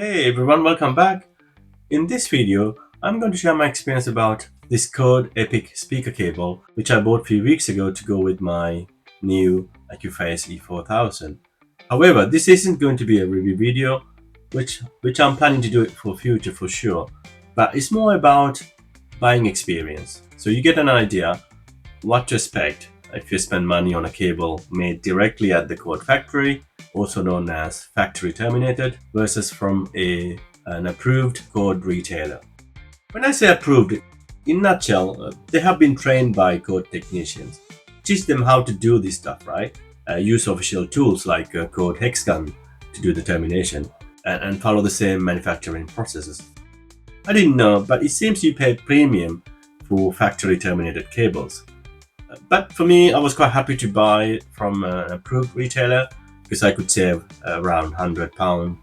Hey everyone, welcome back. In this video, I'm going to share my experience about this Chord Epic speaker cable, which I bought a few weeks ago to go with my new EpicX E4000. However, this isn't going to be a review video, which I'm planning to do it for future for sure, but it's more about buying experience. So you get an idea what to expect if you spend money on a cable made directly at the Chord factory, also known as factory terminated, versus from an approved Chord retailer. When I say approved, in a nutshell, they have been trained by Chord technicians. Teach them how to do this stuff, right? Use official tools like Chord hex gun to do the termination and follow the same manufacturing processes. I didn't know, but it seems you pay premium for factory terminated cables. But for me, I was quite happy to buy it from an approved retailer because I could save around £100.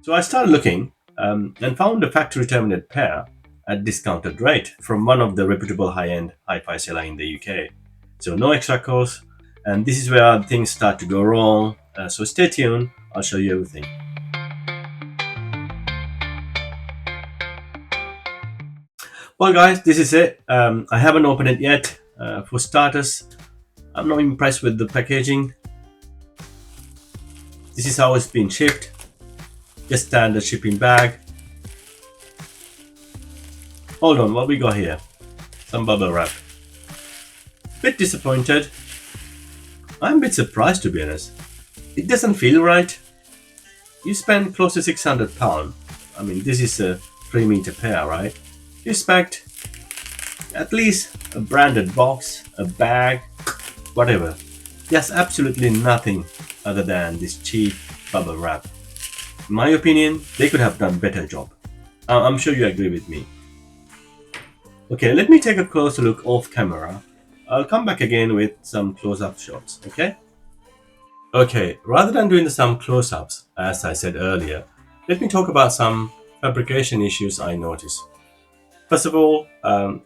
So I started looking and found a factory terminated pair at discounted rate from one of the reputable high-end hi-fi seller in the UK. So no extra cost, and this is where things start to go wrong. So stay tuned, I'll show you everything. Well guys, this is it. I haven't opened it yet. For starters, I'm not impressed with the packaging. This is how it's been shipped. Just standard shipping bag. Hold on, what we got here? Some bubble wrap. Bit disappointed. I'm a bit surprised, to be honest. It doesn't feel right. You spend close to £600. I mean, this is a 3-meter pair, right? You expect at least a branded box, a bag, whatever. There's absolutely nothing other than this cheap bubble wrap. In my opinion, they could have done a better job. I'm sure you agree with me. Okay, let me take a closer look off camera. I'll come back again with some close-up shots, okay? Okay, rather than doing some close-ups, as I said earlier, let me talk about some fabrication issues I noticed. First of all,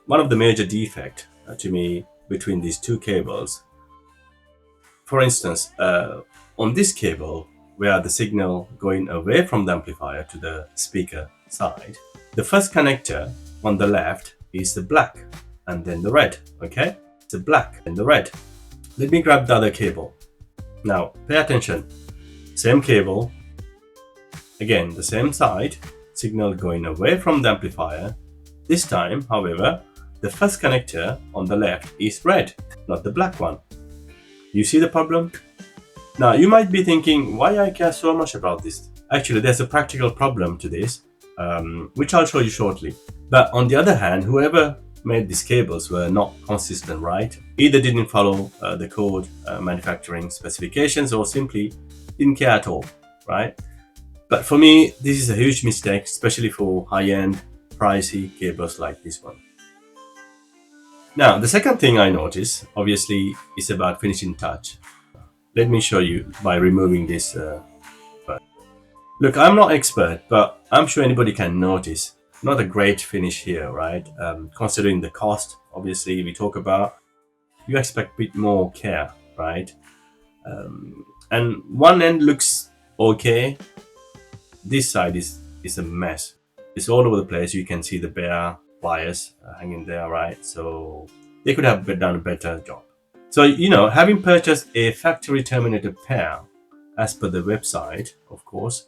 one of the major defects to me between these two cables. For instance, on this cable, where the signal going away from the amplifier to the speaker side, the first connector on the left is the black and then the red, okay? It's the black and the red. Let me grab the other cable. Now, pay attention. Same cable, again, the same side, signal going away from the amplifier. This time, however, the first connector on the left is red, not the black one. You see the problem? Now, you might be thinking, why I care so much about this? Actually, there's a practical problem to this, which I'll show you shortly. But on the other hand, whoever made these cables were not consistent, right? Either didn't follow the Chord manufacturing specifications or simply didn't care at all, right? But for me, this is a huge mistake, especially for high-end pricey cables like this one. Now, the second thing I noticed, obviously, is about finishing touch. Let me show you by removing this. Look, I'm not expert, but I'm sure anybody can notice. Not a great finish here, right? Considering the cost, obviously, we talk about, you expect a bit more care, right? And one end looks okay. This side is a mess. It's all over the place. You can see the bare wires hanging there, right? So they could have done a better job. So, having purchased a factory terminated pair, as per the website, of course,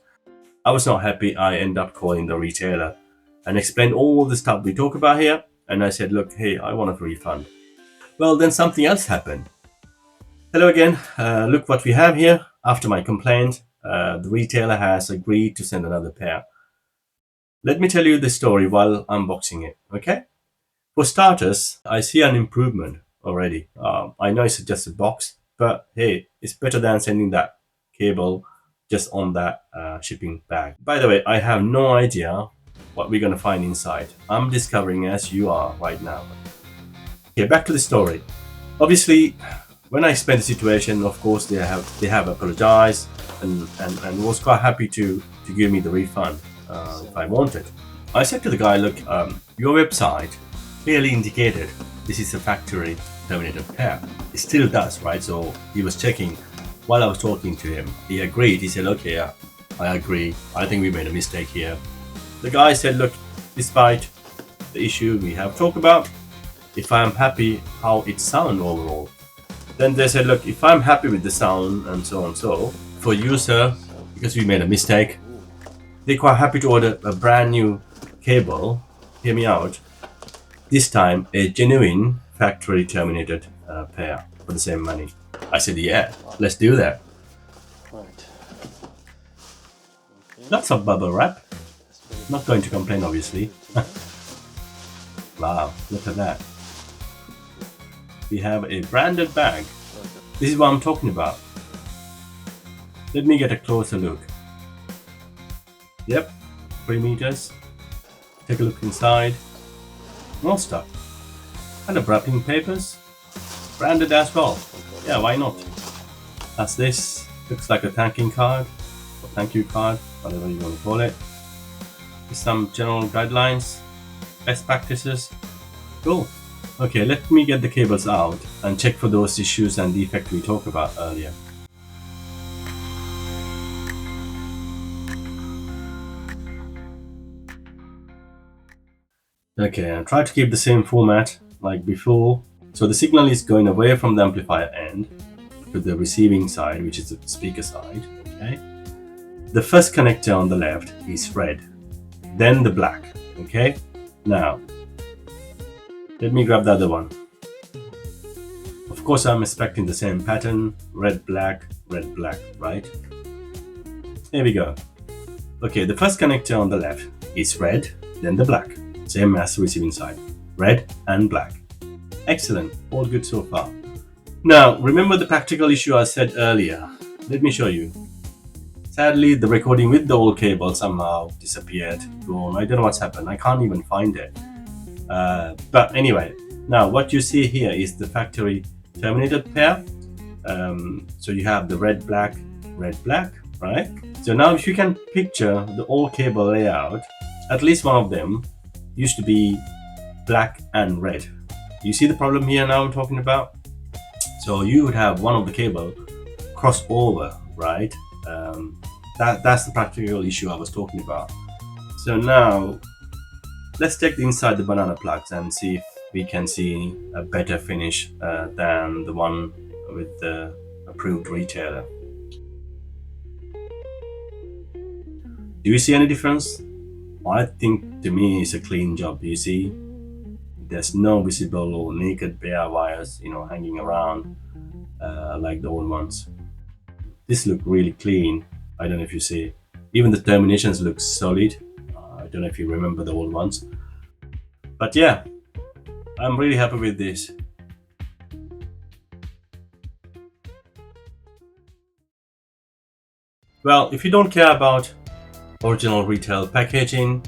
I was not happy. I ended up calling the retailer and explained all the stuff we talk about here. And I said, look, hey, I want a refund. Well, then something else happened. Hello again. Look what we have here. After my complaint, the retailer has agreed to send another pair. Let me tell you the story while unboxing it, okay? For starters, I see an improvement already. I know it's just a box, but hey, it's better than sending that cable just on that shipping bag. By the way, I have no idea what we're gonna find inside. I'm discovering as you are right now. Okay, back to the story. Obviously, when I explained the situation, of course, they have apologized and was quite happy to give me the refund. If I wanted. I said to the guy, look, your website clearly indicated this is a factory terminated pair. It still does, right? So he was checking while I was talking to him. He agreed. He said, okay, yeah, I agree. I think we made a mistake here. The guy said, look, despite the issue we have talked about, if I'm happy how it sounds overall. Then they said, look, if I'm happy with the sound and so on, so for user, because we made a mistake, they're quite happy to order a brand new cable. Hear me out. This time, a genuine factory terminated pair for the same money. I said, yeah, let's do that. Right. Lots of bubble wrap. Not going to complain, obviously. Wow, look at that. We have a branded bag. This is what I'm talking about. Let me get a closer look. Yep, 3 meters. Take a look inside. More stuff. And the wrapping papers. Branded as well. Yeah, why not? That's this. Looks like a thanking card. Or thank you card, whatever you want to call it. With some general guidelines. Best practices. Cool. Okay, let me get the cables out and check for those issues and defects we talked about earlier. Okay, I'll try to keep the same format like before. So the signal is going away from the amplifier end to the receiving side, which is the speaker side. Okay. The first connector on the left is red, then the black. Okay. Now, let me grab the other one. Of course, I'm expecting the same pattern: red, black, right? Here we go. Okay, the first connector on the left is red, then the black. Same as the receiving side, red and black. Excellent, all good so far. Now, remember the practical issue I said earlier. Let me show you. Sadly, the recording with the old cable somehow disappeared, gone. I don't know what's happened. I can't even find it. But anyway, now what you see here is the factory terminated pair. So you have the red, black, right? So now if you can picture the old cable layout, at least one of them used to be black and red. You see the problem here now I'm talking about? So you would have one of the cable cross over, right? That's the practical issue I was talking about. So now let's take the inside the banana plugs and see if we can see a better finish than the one with the approved retailer. Do you see any difference? I think to me it's a clean job. You see, there's no visible or naked bare wires, hanging around like the old ones. This look really clean. I don't know if you see. Even the terminations look solid. I don't know if you remember the old ones. But yeah, I'm really happy with this. Well, if you don't care about original retail packaging,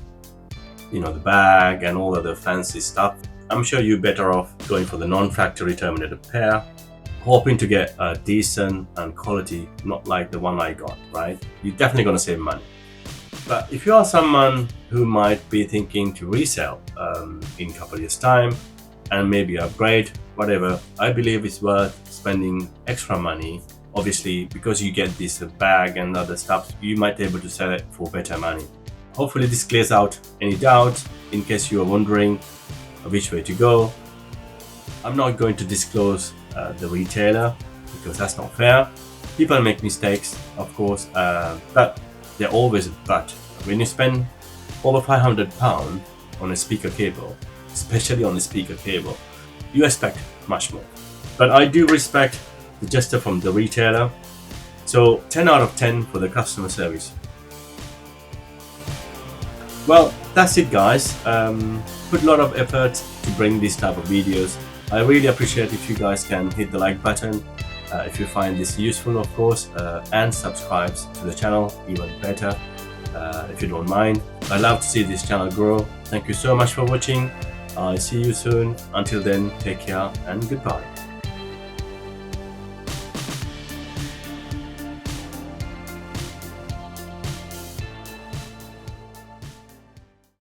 the bag and all other fancy stuff, I'm sure you're better off going for the non-factory terminated pair, hoping to get a decent and quality, not like the one I got, right? You're definitely going to save money. But if you are someone who might be thinking to resell in a couple of years' time and maybe upgrade, whatever, I believe it's worth spending extra money. Obviously, because you get this bag and other stuff, you might be able to sell it for better money. Hopefully this clears out any doubts in case you are wondering which way to go. I'm not going to disclose the retailer because that's not fair. People make mistakes, of course, but they're always a but. When you spend over £500 on a speaker cable, especially on a speaker cable, you expect much more. But I do respect the gesture from the retailer. So 10 out of 10 for the customer service. Well, that's it, guys. Put a lot of effort to bring this type of videos. I really appreciate if you guys can hit the like button if you find this useful, of course, and subscribe to the channel, even better, if you don't mind. I love to see this channel grow. Thank you so much for watching. I'll see you soon. Until then, take care and goodbye.